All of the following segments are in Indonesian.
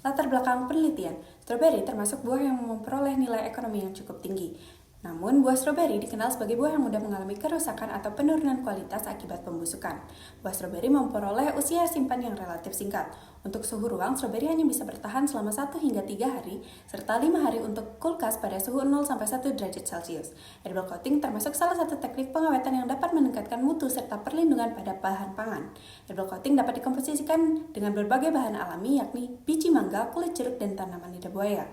Latar belakang penelitian, stroberi termasuk buah yang memperoleh nilai ekonomi yang cukup tinggi. Namun, buah stroberi dikenal sebagai buah yang mudah mengalami kerusakan atau penurunan kualitas akibat pembusukan. Buah stroberi memperoleh usia simpan yang relatif singkat. Untuk suhu ruang, stroberi hanya bisa bertahan selama 1 hingga 3 hari, serta 5 hari untuk kulkas pada suhu 0-1 derajat Celcius. Edible coating termasuk salah satu teknik pengawetan yang dapat meningkatkan mutu serta perlindungan pada bahan pangan. Edible coating dapat dikomposisikan dengan berbagai bahan alami, yakni biji mangga, kulit jeruk, dan tanaman lidah buaya.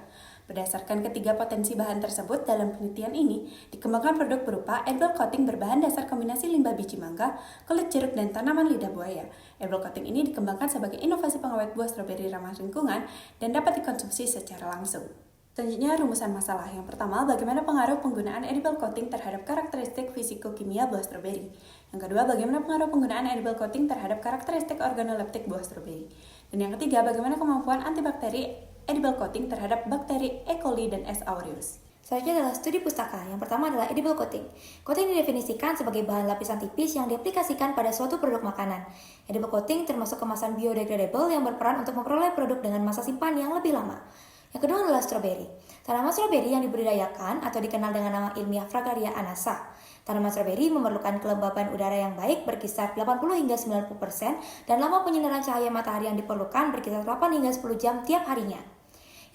Berdasarkan ketiga potensi bahan tersebut, dalam penelitian ini dikembangkan produk berupa edible coating berbahan dasar kombinasi limbah biji mangga, kulit jeruk, dan tanaman lidah buaya. Edible coating ini dikembangkan sebagai inovasi pengawet buah stroberi ramah lingkungan dan dapat dikonsumsi secara langsung. Selanjutnya, rumusan masalah. Yang pertama, bagaimana pengaruh penggunaan edible coating terhadap karakteristik fisiko-kimia buah stroberi. Yang kedua, bagaimana pengaruh penggunaan edible coating terhadap karakteristik organoleptik buah stroberi. Dan yang ketiga, bagaimana kemampuan antibakteri edible coating terhadap bakteri E. coli dan S. aureus. Selanjutnya adalah studi pustaka. Yang pertama adalah edible coating. Coating didefinisikan sebagai bahan lapisan tipis yang diaplikasikan pada suatu produk makanan. Edible coating termasuk kemasan biodegradable yang berperan untuk memperoleh produk dengan masa simpan yang lebih lama. Yang kedua adalah stroberi. Tanaman stroberi yang dibudidayakan atau dikenal dengan nama ilmiah Fragaria anasa. Tanaman stroberi memerlukan kelembaban udara yang baik berkisar 80 hingga 90% dan lama penyinaran cahaya matahari yang diperlukan berkisar 8 hingga 10 jam tiap harinya.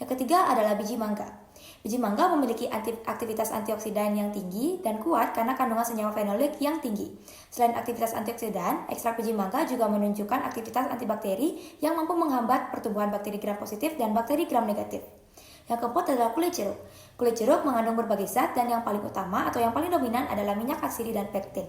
Yang ketiga adalah biji mangga. Biji mangga memiliki aktivitas antioksidan yang tinggi dan kuat karena kandungan senyawa fenolik yang tinggi. Selain aktivitas antioksidan, ekstrak biji mangga juga menunjukkan aktivitas antibakteri yang mampu menghambat pertumbuhan bakteri gram positif dan bakteri gram negatif. Yang keempat adalah kulit jeruk. Kulit jeruk mengandung berbagai zat dan yang paling utama atau yang paling dominan adalah minyak atsiri dan pektin.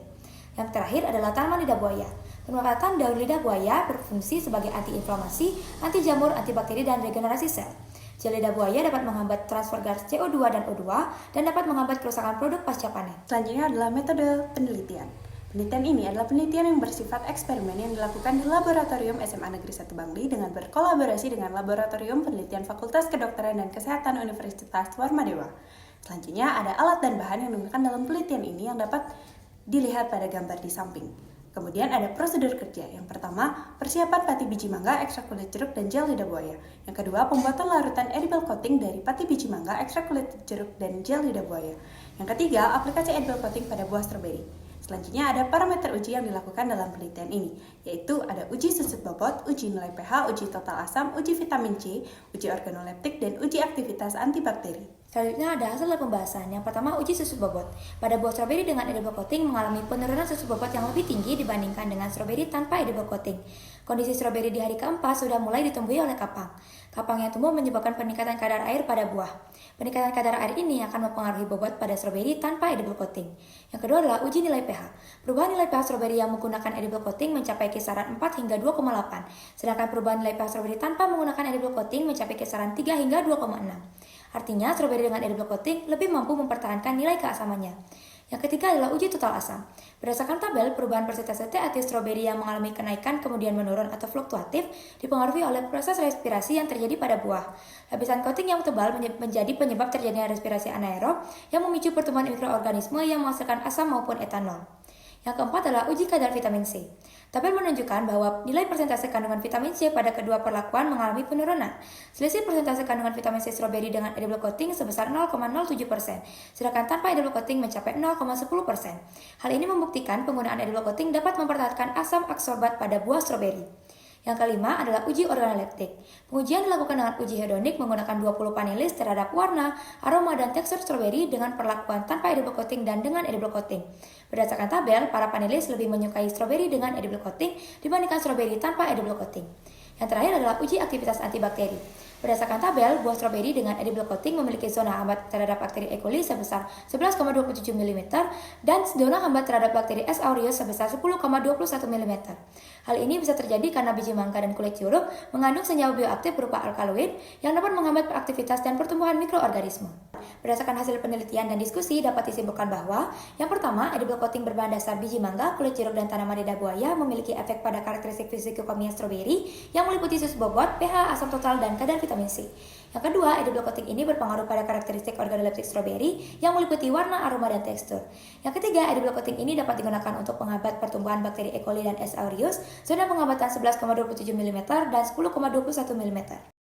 Yang terakhir adalah tanaman lidah buaya. Pemanfaatan daun lidah buaya berfungsi sebagai antiinflamasi, anti jamur, antibakteri, dan regenerasi sel. Gel lidah buaya dapat menghambat transfer gas CO2 dan O2 dan dapat menghambat kerusakan produk pasca panen. Selanjutnya adalah metode penelitian. Penelitian ini adalah penelitian yang bersifat eksperimen yang dilakukan di Laboratorium SMA Negeri 1 Bangli dengan berkolaborasi dengan Laboratorium Penelitian Fakultas Kedokteran dan Kesehatan Universitas Warmadewa. Selanjutnya ada alat dan bahan yang digunakan dalam penelitian ini yang dapat dilihat pada gambar di samping. Kemudian ada prosedur kerja. Yang pertama, persiapan pati biji mangga, ekstrak kulit jeruk, dan gel lidah buaya. Yang kedua, pembuatan larutan edible coating dari pati biji mangga, ekstrak kulit jeruk, dan gel lidah buaya. Yang ketiga, aplikasi edible coating pada buah stroberi. Selanjutnya ada parameter uji yang dilakukan dalam penelitian ini, yaitu ada uji susut bobot, uji nilai pH, uji total asam, uji vitamin C, uji organoleptik, dan uji aktivitas antibakteri. Selanjutnya ada hasil pembahasan. Yang pertama, uji susut bobot. Pada buah stroberi dengan edible coating mengalami penurunan susut bobot yang lebih tinggi dibandingkan dengan stroberi tanpa edible coating. Kondisi stroberi di hari keempat sudah mulai ditumbuhi oleh kapang. Kapang yang tumbuh menyebabkan peningkatan kadar air pada buah. Peningkatan kadar air ini akan mempengaruhi bobot pada stroberi tanpa edible coating. Yang kedua adalah uji nilai pH. Perubahan nilai pH stroberi yang menggunakan edible coating mencapai kisaran 4 hingga 2,8. Sedangkan perubahan nilai pH stroberi tanpa menggunakan edible coating mencapai kisaran 3 hingga 2,6. Artinya, stroberi dengan edible coating lebih mampu mempertahankan nilai keasamannya. Yang ketiga adalah uji total asam. Berdasarkan tabel, perubahan persentase THC stroberi yang mengalami kenaikan kemudian menurun atau fluktuatif dipengaruhi oleh proses respirasi yang terjadi pada buah. Lapisan coating yang tebal menjadi penyebab terjadinya respirasi anaerob yang memicu pertumbuhan mikroorganisme yang menghasilkan asam maupun etanol. Yang keempat adalah uji kadar vitamin C. Tabel menunjukkan bahwa nilai persentase kandungan vitamin C pada kedua perlakuan mengalami penurunan. Selisih persentase kandungan vitamin C stroberi dengan edible coating sebesar 0,07%, sedangkan tanpa edible coating mencapai 0,10%. Hal ini membuktikan penggunaan edible coating dapat mempertahankan asam aksorbat pada buah stroberi. Yang kelima adalah uji organoleptik. Pengujian dilakukan dengan uji hedonik menggunakan 20 panelis terhadap warna, aroma, dan tekstur stroberi dengan perlakuan tanpa edible coating dan dengan edible coating. Berdasarkan tabel, para panelis lebih menyukai stroberi dengan edible coating dibandingkan stroberi tanpa edible coating. Yang terakhir adalah uji aktivitas antibakteri. Berdasarkan tabel, buah stroberi dengan edible coating memiliki zona hambat terhadap bakteri E. coli sebesar 11,27 mm dan zona hambat terhadap bakteri S. aureus sebesar 10,21 mm. Hal ini bisa terjadi karena biji mangga dan kulit jeruk mengandung senyawa bioaktif berupa alkaloid yang dapat menghambat aktivitas dan pertumbuhan mikroorganisme. Berdasarkan hasil penelitian dan diskusi dapat disimpulkan bahwa yang pertama, edible coating berbahan dasar biji mangga, kulit jeruk, dan tanaman lidah buaya memiliki efek pada karakteristik fisiko-kimia stroberi yang meliputi susut bobot, pH, asam total, dan kadar vitamin C. Yang kedua, edible coating ini berpengaruh pada karakteristik organoleptik stroberi yang meliputi warna, aroma, dan tekstur. Yang ketiga, edible coating ini dapat digunakan untuk menghambat pertumbuhan bakteri E. coli dan S. aureus, zona penghambatan 11,27 mm dan 10,21 mm.